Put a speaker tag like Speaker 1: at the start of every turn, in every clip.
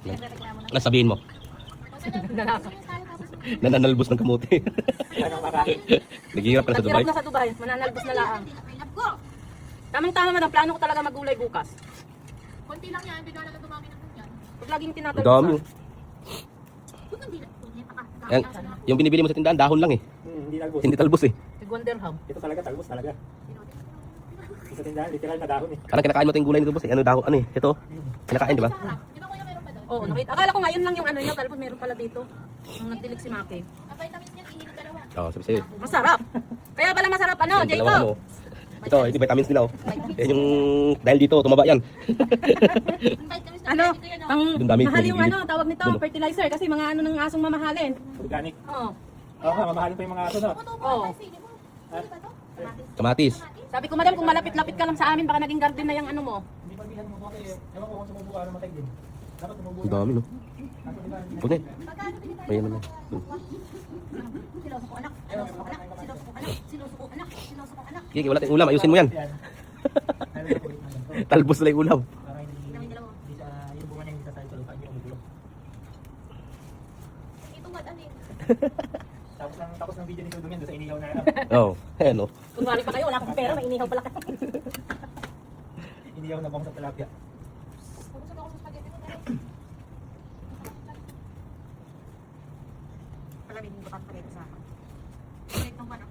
Speaker 1: Ano sabihin mo? Nananalbos ng kamote. Naghihirap ka na sa Dubai?
Speaker 2: Naghihirap na sa Dubai, mananalbos na lang. Tamang-tama man, ang plano ko talaga magulay bukas.
Speaker 3: Konti lang yan, bigla lang dumami ng ganyan.
Speaker 2: Pag laging
Speaker 1: Ang
Speaker 2: tinatalbos.
Speaker 1: dami.
Speaker 3: Yan,
Speaker 1: Yung binibili mo sa tindahan, dahon lang eh.
Speaker 4: Hindi talbos.
Speaker 1: Hindi talbos eh.
Speaker 2: Tig-1 dirham.
Speaker 4: Ito talaga talbos talaga. Sa tindahan, literal na dahon eh.
Speaker 1: Parang kinakain mo ito yung gulay nito boss eh. Ano dahon, ano eh. Ito. Kinakain di ba?
Speaker 3: Di ba kuya meron pa doon?
Speaker 2: Oo, nakita. Akala ko ngayon lang yung ano niya, talbos meron pala dito. Nung nagtilig si Maki.
Speaker 3: Ang vitamins niya, ihilong dalawa.
Speaker 1: Oo, sabi sa'yo.
Speaker 2: Masarap. Kaya pala masarap ano,
Speaker 1: Yung
Speaker 2: Jacob.
Speaker 1: dalawa, ano. Ito, ito vitamins nila oh. Yan yung, dahil dito, tumaba yan.
Speaker 3: Ang vitamins na
Speaker 2: Ano,
Speaker 3: dito yan, oh.
Speaker 2: ang
Speaker 1: Yung dami,
Speaker 2: mahal yung
Speaker 1: bumibili.
Speaker 2: ano, tawag nito,
Speaker 1: Dulo.
Speaker 2: fertilizer. Kasi mga ano ng asong mamahalin.
Speaker 4: Organic.
Speaker 2: Oo.
Speaker 4: Oo nga, mamahalin pa yung mga aso no.
Speaker 2: Oo.
Speaker 3: Sili mo. Sili ba to? Kamatis.
Speaker 1: Kamatis.
Speaker 2: Sabi ko, madam, kung malapit-lapit ka lang sa amin, baka naging garden na yung ano mo.
Speaker 4: Hindi pa bihan mo kasi, ewan ko kung sumubo ka namatay din. Dapat sumubo
Speaker 1: Ang dami no. Huwag na eh.
Speaker 3: Magkano binili tayo?
Speaker 1: Ayan naman.
Speaker 3: Siloso ko anak. Siloso ko anak. Siloso ko anak. Siloso ko anak. Siloso ko anak.
Speaker 1: Sige, wala tayong ulam. Ayusin mo yan.
Speaker 4: yan. Meron na po ng ganito.
Speaker 1: Talbos na yung ulam.
Speaker 4: Para hindi
Speaker 3: Dalawa.
Speaker 4: sa yung bunga niya hindi sa sa lupa niyo umulo.
Speaker 3: Ito what ano yun?
Speaker 4: Tapos ng video ni Tudong yan doon sa inihaw na ano.
Speaker 1: Oo. Ayan no.
Speaker 2: Kunwari pa kayo, wala akong pera, may inihaw pala kayo.
Speaker 4: Inihaw na bang sa tilapia.
Speaker 3: Pagusog ako sa spaghetti mo.
Speaker 2: Alam, hindi ko kapagay sa akin.
Speaker 3: Maliit ng panak.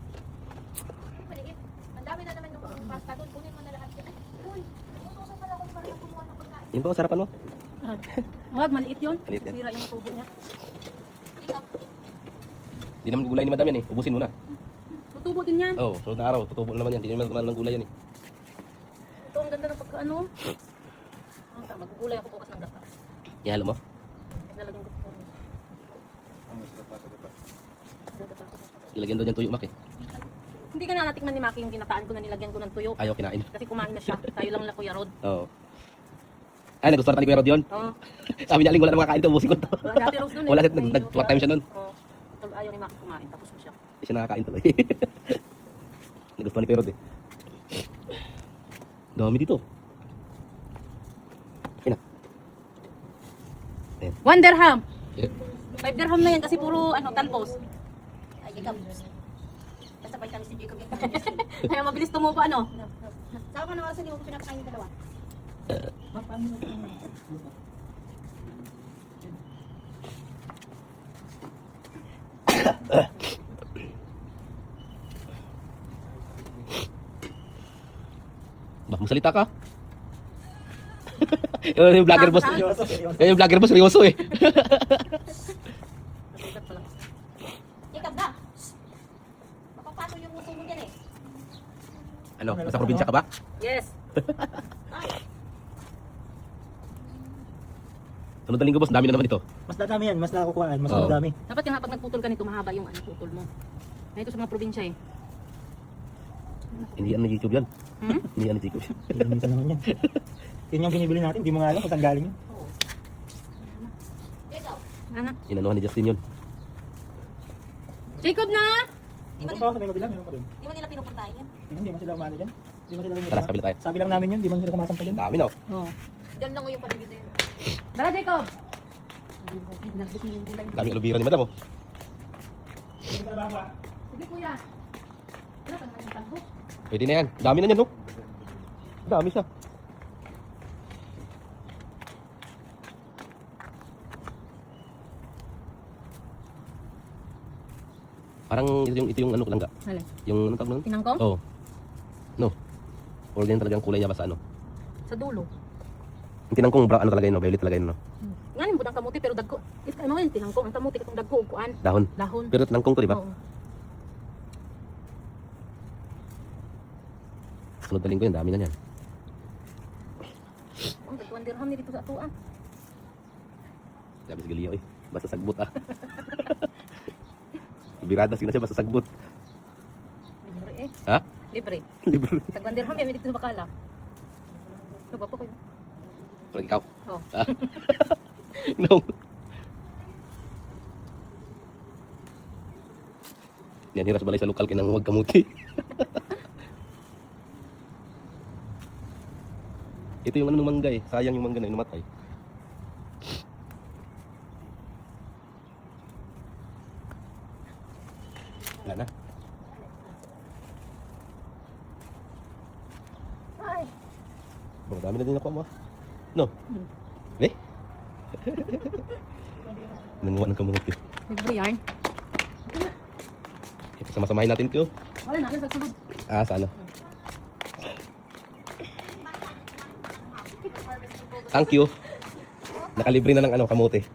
Speaker 3: Ay, maliit. Ang dami na naman yung pasta doon. Kunin mo na lahat yan. Ay, uy. Umutusan pala ako para kumuha ng pagkain.
Speaker 1: Yun ba, sarapan mo?
Speaker 2: Wag, maliit yun.
Speaker 1: Maliit yan.
Speaker 2: Sira yung tubo niya.
Speaker 3: Ikaw.
Speaker 1: Hindi naman gulay ni madam yan eh. Ubusin mo na.
Speaker 2: Tutubo din yan.
Speaker 1: Oo, sunod na araw. Tutubo na naman yan. Hindi naman ng gulay yan eh.
Speaker 2: Ito, ang ganda ng pagkaano. Ang tama, magugulay ako bukas ng gata.
Speaker 1: Ihalo mo?
Speaker 2: Nalagyan ko po.
Speaker 1: Ilagyan daw dyan tuyo mak eh.
Speaker 2: Hindi ka na natikman ni Maki yung ginataan ko na nilagyan ko ng tuyo.
Speaker 1: Ayaw kinain.
Speaker 2: Kasi kumain na siya. Tayo lang na Kuya Rod.
Speaker 1: Oo. Ay, nagustuhan pa ni Kuya Rod yun.
Speaker 2: Oo.
Speaker 1: Sabi niya, Aling, wala na makakain ito. Ubusin ko ito.
Speaker 2: Wala dati Rose nun eh.
Speaker 1: Wala,
Speaker 2: May
Speaker 1: nag-twat time siya nun.
Speaker 2: Oo. Tol- Ayaw ni Maki kumain. Tapos mo siya.
Speaker 1: Hindi siya nakakain tuloy. Nagustuhan ni Kuya Rod eh. Dami dito. Ayun na. Ayan.
Speaker 2: 1 dirham.
Speaker 1: Yeah.
Speaker 2: 5 dirham na yan kasi puro ano, talpos.
Speaker 3: Ay, Jacob. Basta pa kami si Jacob.
Speaker 2: Kaya mabilis tumubo ano.
Speaker 3: Saka pa naman sa hindi mo pinapakain yung dalawa.
Speaker 1: Bah, magsalita ka. Yung vlogger boss.
Speaker 4: Seryoso, seryoso.
Speaker 1: Yung vlogger boss, seryoso eh.
Speaker 2: Nasugat pala.
Speaker 3: Jacob na! Mapapato yung uso mo dyan eh.
Speaker 1: Ano, nasa probinsya ka ba?
Speaker 2: Yes.
Speaker 1: Sunod na linggo boss, dami na naman ito.
Speaker 4: Mas dadami yan, mas nakukuhaan, mas
Speaker 1: Oo.
Speaker 4: madami.
Speaker 2: Dapat nga pag nagputol ka nito, mahaba yung ano, putol mo. Ngayon sa mga probinsya eh.
Speaker 1: Hindi yan na YouTube yan.
Speaker 2: Hmm?
Speaker 1: Hindi yan na YouTube.
Speaker 4: Minsan naman yan. Yun yung binibili natin, hindi mo nga alam kung saan galing yun.
Speaker 3: Jacob!
Speaker 2: Anak.
Speaker 1: Inanuhan ni Justin yun.
Speaker 2: Jacob na!
Speaker 4: Meron pa, sa may mabilang, meron pa rin.
Speaker 3: Di ba nila pinupuntahin yan?
Speaker 4: Hindi mo sila umano dyan. Hindi mo sila
Speaker 1: Tara, sa kabila tayo.
Speaker 4: Sabi lang namin yun, hindi mo sila kumasampa dyan.
Speaker 1: Dami na oh.
Speaker 2: Oo.
Speaker 3: Diyan lang yung paligid na yun.
Speaker 2: Tara, Jacob!
Speaker 1: Dami alubira ni madam oh.
Speaker 2: Sige, kuya. Ano pa naman yung talbo?
Speaker 1: Pwede na yan. Dami na yan no. Dami siya. Parang ito yung ano langga.
Speaker 2: Alin?
Speaker 1: Yung ano tawag nun?
Speaker 2: Tinangkong?
Speaker 1: Oo. No. Or yan talagang kulay niya ba sa ano?
Speaker 2: Sa dulo.
Speaker 1: Yung tinangkong ano talaga yun no? Violet talaga yun no?
Speaker 2: Nga yung budang kamuti pero dagko. Ano yung tinangkong? Ang kamuti katong dagko kuan.
Speaker 1: Dahon.
Speaker 2: Dahon.
Speaker 1: Pero tinangkong to di ba?
Speaker 2: Oo.
Speaker 1: Sunod na linggo yun. Dami na yan.
Speaker 2: Ang tagwan dirham ni dito sa atuan.
Speaker 1: Sabi si Galio eh. Basta sagbot ah. Birada sila siya basta sagbot.
Speaker 2: Libre eh.
Speaker 1: Ha?
Speaker 2: Libre.
Speaker 1: Libre.
Speaker 2: Tagwan dirham yan dito sa bakala. Ano ba po kayo?
Speaker 1: Parang ikaw.
Speaker 2: Oo.
Speaker 1: Ah. No. Yan hiras balay sa lokal kinang huwag kamuti. Ito yung ano ng mangga eh. Sayang yung mangga na yung namatay. Wala na.
Speaker 3: Ay,
Speaker 1: Bang dami na din ako mo. No? Eh? Nanguha ng kamuti.
Speaker 2: Libre yarn.
Speaker 1: Sama-samahin natin ito.
Speaker 2: Wala na, sa sunod.
Speaker 1: Ah, sana. Thank you. Nakalibre na ng ano, kamote.